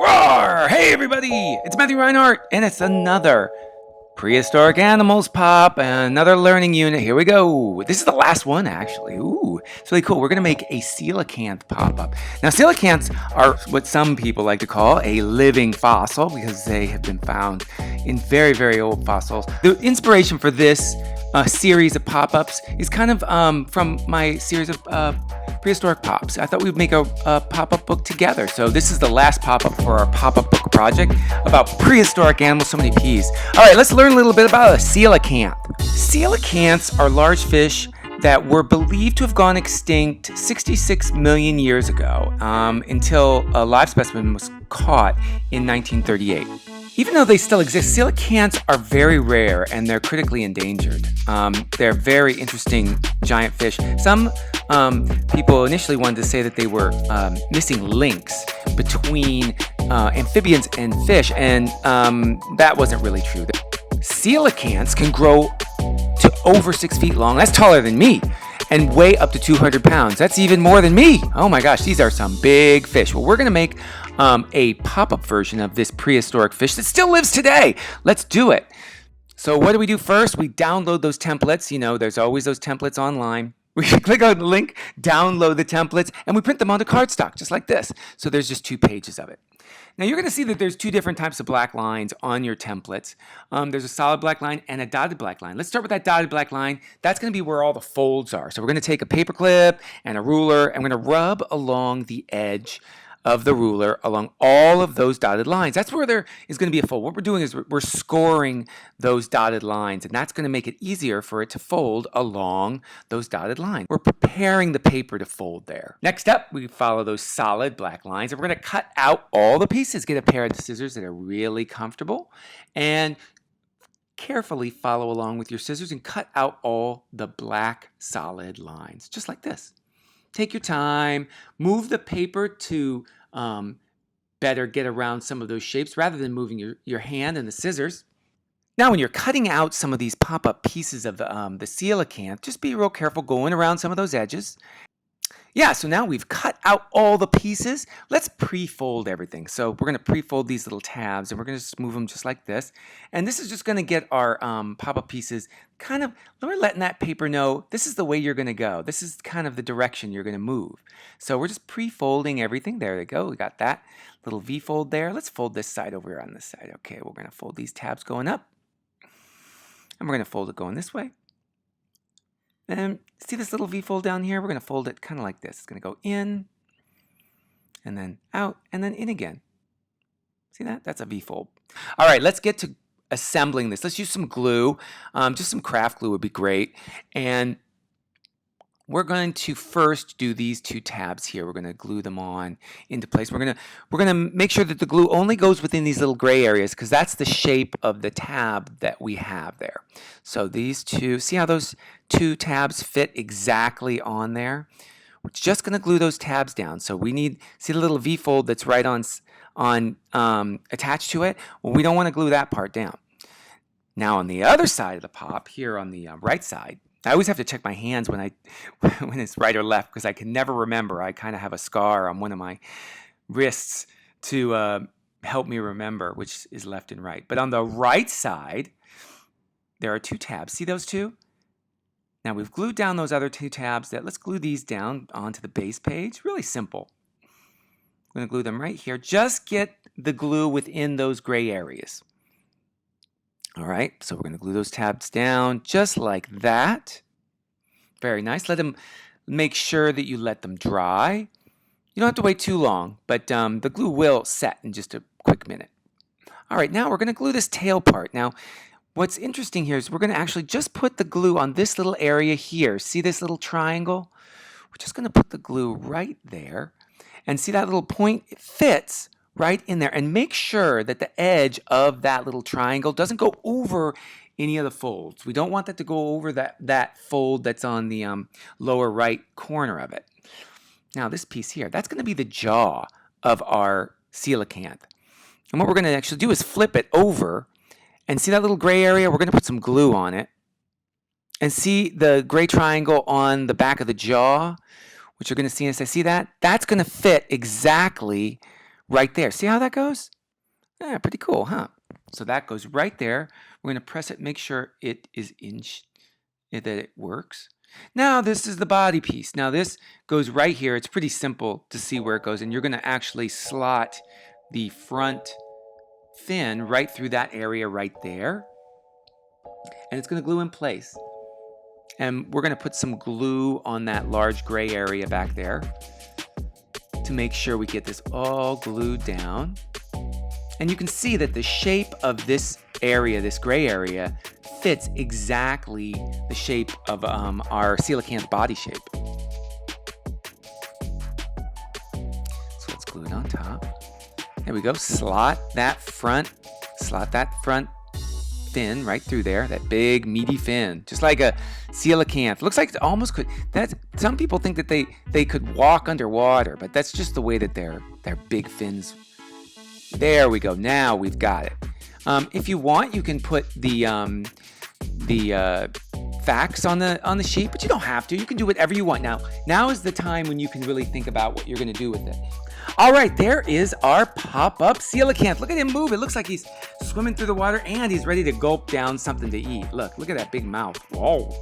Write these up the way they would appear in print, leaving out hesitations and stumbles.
Roar! Hey everybody! It's Matthew Reinhart, and it's another Prehistoric Animals pop, another learning unit. Here we go. This is the last one, actually. Ooh, it's really cool. We're going to make a coelacanth pop-up. Now, coelacanths are what some people like to call a living fossil because they have been found in very, very old fossils. The inspiration for this series of pop-ups is kind of from my series of prehistoric pops. I thought we'd make a pop-up book together. So this is the last pop-up for our pop-up book project about prehistoric animals, so many P's. All right, let's learn a little bit about a coelacanth. Coelacanths are large fish that were believed to have gone extinct 66 million years ago until a live specimen was caught in 1938. Even though they still exist, coelacanths are very rare and they're critically endangered. They're very interesting giant fish. Some people initially wanted to say that they were missing links between amphibians and fish, and that wasn't really true. Coelacanths can grow to over 6 feet long. That's taller than me. And weigh up to 200 pounds. That's even more than me. Oh my gosh, these are some big fish. Well, we're going to make a pop-up version of this prehistoric fish that still lives today. Let's do it. So what do we do first? We download those templates. You know, there's always those templates online. We click on the link, download the templates, and we print them onto cardstock, just like this. So there's just 2 pages of it. Now you're going to see that there's 2 different types of black lines on your templates. There's a solid black line and a dotted black line. Let's start with that dotted black line. That's going to be where all the folds are. So we're going to take a paper clip and a ruler, and we're going to rub along the edge of the ruler along all of those dotted lines. That's where there is going to be a fold. What we're doing is we're scoring those dotted lines, and that's going to make it easier for it to fold along those dotted lines. We're preparing the paper to fold there. Next up, we follow those solid black lines, and we're going to cut out all the pieces. Get a pair of scissors that are really comfortable, and carefully follow along with your scissors and cut out all the black solid lines, just like this. Take your time, move the paper to better get around some of those shapes rather than moving your hand and the scissors. Now, when you're cutting out some of these pop-up pieces of the coelacanth, just be real careful going around some of those edges. Yeah, so now we've cut out all the pieces. Let's pre-fold everything. So we're going to pre-fold these little tabs, and we're going to just move them just like this. And this is just going to get our pop-up pieces kind of, we're letting that paper know this is the way you're going to go. This is kind of the direction you're going to move. So we're just pre-folding everything. There we go. We got that little V-fold there. Let's fold this side over here on this side. Okay, we're going to fold these tabs going up. And we're going to fold it going this way. And see this little V-fold down here? We're going to fold it kind of like this. It's going to go in, and then out, and then in again. See that? That's a V-fold. All right, let's get to assembling this. Let's use some glue. Just some craft glue would be great. And we're going to first do these 2 tabs here. We're going to glue them on into place. We're going to make sure that the glue only goes within these little gray areas because that's the shape of the tab that we have there. So these 2, see how those 2 tabs fit exactly on there? We're just going to glue those tabs down. So we need, see the little V-fold that's right on attached to it? Well, we don't want to glue that part down. Now on the other side of the pop, here on the right side, I always have to check my hands when it's right or left because I can never remember. I kind of have a scar on one of my wrists to help me remember which is left and right. But on the right side, there are 2 tabs. See those 2? Now we've glued down those other 2 tabs. Let's glue these down onto the base page. Really simple. I'm going to glue them right here. Just get the glue within those gray areas. All right, so we're going to glue those tabs down just like that. Very nice. Make sure that you let them dry. You don't have to wait too long, but the glue will set in just a quick minute. All right, now we're going to glue this tail part. Now, what's interesting here is we're going to actually just put the glue on this little area here. See this little triangle? We're just going to put the glue right there. And see that little point? It fits right in there, and make sure that the edge of that little triangle doesn't go over any of the folds. We don't want that to go over that fold that's on the lower right corner of it. Now this piece here, that's going to be the jaw of our coelacanth. And what we're going to actually do is flip it over, and see that little gray area? We're going to put some glue on it. And see the gray triangle on the back of the jaw, which you're going to see as I see that? That's going to fit exactly right there. See how that goes? Yeah, pretty cool, huh? So that goes right there. We're going to press it, make sure it is that it works. Now this is the body piece. Now this goes right here. It's pretty simple to see where it goes, and you're going to actually slot the front fin right through that area right there, and it's going to glue in place. And we're going to put some glue on that large gray area back there to make sure we get this all glued down. And you can see that the shape of this area, this gray area, fits exactly the shape of our coelacanth body shape. So let's glue it on top. There we go. Slot that front fin right through there. That big meaty fin, just like a coelacanth. Looks like it almost could. Some people think that they could walk underwater, but that's just the way that their big fins. There we go. Now we've got it. If you want, you can put the facts on the sheet, but you don't have to. You can do whatever you want. Now is the time when you can really think about what you're going to do with it. All right, there is our pop-up coelacanth. Look at him move. It looks like he's swimming through the water, and he's ready to gulp down something to eat. Look at that big mouth. Whoa.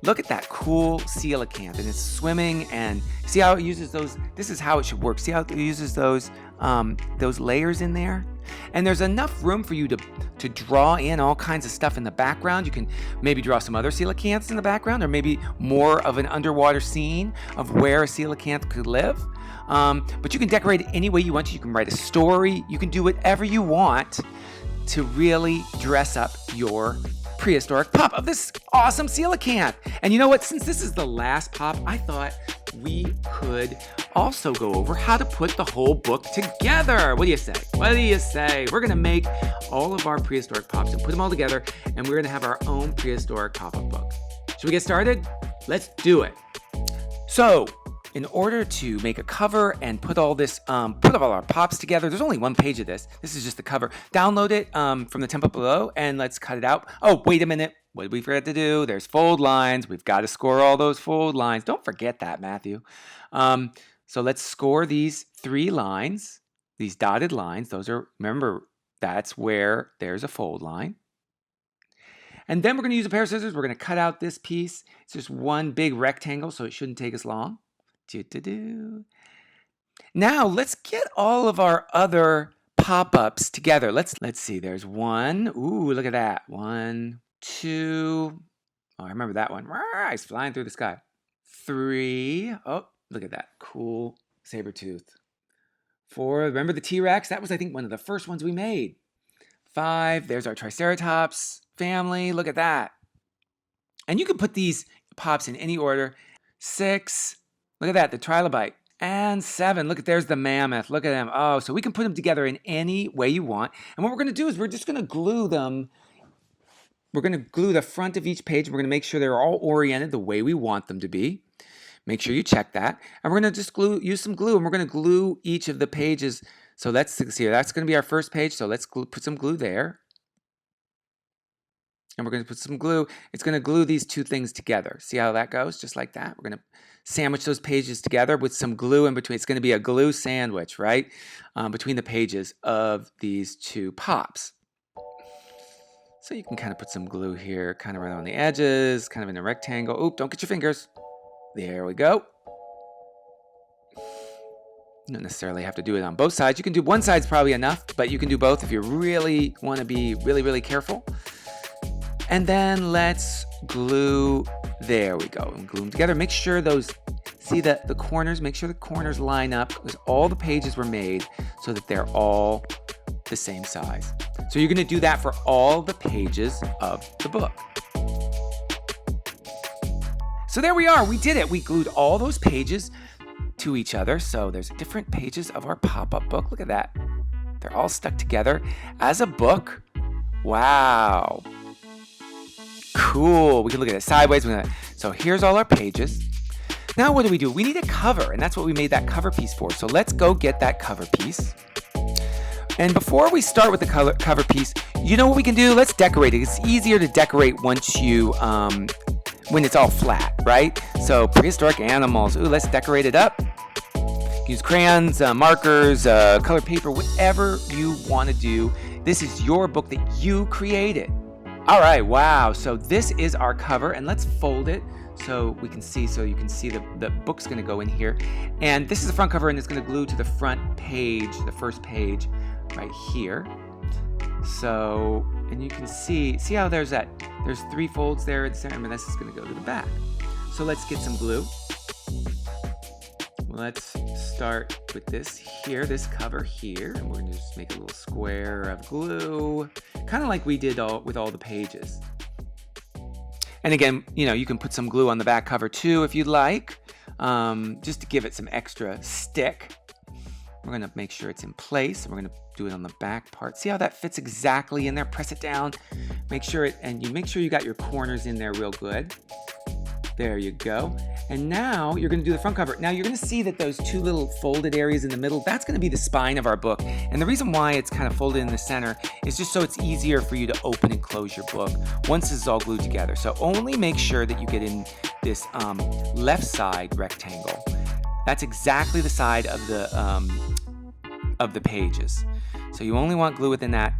Look at that cool coelacanth, and it's swimming, and see how it uses those. This is how it should work. See how it uses those layers in there? And there's enough room for you to draw in all kinds of stuff in the background. You can maybe draw some other coelacanths in the background, or maybe more of an underwater scene of where a coelacanth could live. But you can decorate it any way you want to. You can write a story. You can do whatever you want to really dress up your prehistoric pop of this awesome coelacanth. And you know what? Since this is the last pop, I thought we could also go over how to put the whole book together. What do you say? What do you say? We're going to make all of our prehistoric pops and put them all together, and we're going to have our own prehistoric pop-up book. Should we get started? Let's do it. So, in order to make a cover and put all our pops together, there's only one page of this. This is just the cover. Download it from the template below, and let's cut it out. Oh, wait a minute. What did we forget to do? There's fold lines. We've got to score all those fold lines. Don't forget that, Matthew. So let's score these 3 lines, these dotted lines. Remember, that's where there's a fold line. And then we're going to use a pair of scissors. We're going to cut out this piece. It's just one big rectangle, so it shouldn't take us long. Now let's get all of our other pop-ups together. Let's see. There's 1. Ooh, look at that. 1, 2. Oh, I remember that one. He's flying through the sky. 3. Oh, look at that. Cool saber tooth. 4. Remember the T-Rex? That was, I think, one of the first ones we made. 5. There's our Triceratops family. Look at that. And you can put these pops in any order. 6. Look at that, the trilobite. And 7, look at, there's the mammoth. Look at them. Oh, so we can put them together in any way you want. And what we're going to do is we're just going to glue them. We're going to glue the front of each page. We're going to make sure they're all oriented the way we want them to be. Make sure you check that. And we're going to just use some glue, and we're going to glue each of the pages. So let's see, that's going to be our first page. So let's put some glue there. And we're going to put some glue. It's going to glue these 2 things together. See how that goes? Just like that. We're going to sandwich those pages together with some glue in between. It's going to be a glue sandwich, right? Between the pages of these 2 pops. So you can kind of put some glue here, kind of right on the edges, kind of in a rectangle. Oop, don't get your fingers. There we go. You don't necessarily have to do it on both sides. You can do one side's probably enough, but you can do both if you really want to be really, really careful. And then let's glue, there we go, and glue them together. Make sure see the corners, make sure the corners line up, because all the pages were made so that they're all the same size. So you're going to do that for all the pages of the book. So there we are, we did it. We glued all those pages to each other. So there's different pages of our pop-up book. Look at that. They're all stuck together as a book. Wow. Cool. We can look at it sideways. So here's all our pages. Now what do? We need a cover, and that's what we made that cover piece for. So let's go get that cover piece. And before we start with the cover piece, you know what we can do? Let's decorate it. It's easier to decorate once you, when it's all flat, right? So prehistoric animals. Ooh, let's decorate it up. You can use crayons, markers, colored paper, whatever you want to do. This is your book that you created. All right, wow. So this is our cover, and let's fold it so we can see. So you can see the book's going to go in here, and this is the front cover, and it's going to glue to the front page, the first page, right here. So, and you can see how there's 3 folds there in the center, and this is going to go to the back. So let's get some glue. Let's start with this here, this cover here, and we're going to just make a little square of glue, kind of like we did with all the pages. And again, you can put some glue on the back cover too if you'd like, just to give it some extra stick. We're going to make sure it's in place, and we're going to do it on the back part. See how that fits exactly in there? Press it down. Make sure you got your corners in there real good. There you go. And now you're going to do the front cover. Now you're going to see that those 2 little folded areas in the middle, that's going to be the spine of our book. And the reason why it's kind of folded in the center is just so it's easier for you to open and close your book once this is all glued together. So only make sure that you get in this left side rectangle. That's exactly the side of the pages. So you only want glue within that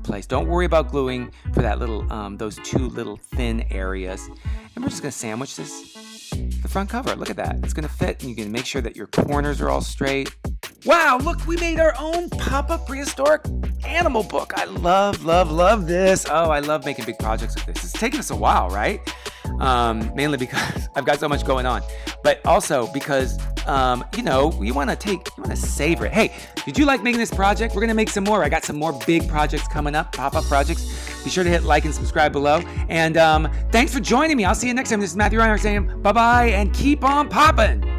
place. Don't worry about gluing for that little those 2 little thin areas. And we're just going to sandwich the front cover. Look at that. It's going to fit, and you can make sure that your corners are all straight. Wow, look, we made our own pop-up prehistoric animal book. I love, love, love this. Oh, I love making big projects like this. It's taken us a while, right? Mainly because I've got so much going on, but also because you want to savor it. Hey, did you like making this project? We're going to make some more. I got some more big projects coming up, pop-up projects. Be sure to hit like and subscribe below. And thanks for joining me. I'll see you next time. This is Matthew Reinhart saying bye-bye and keep on popping.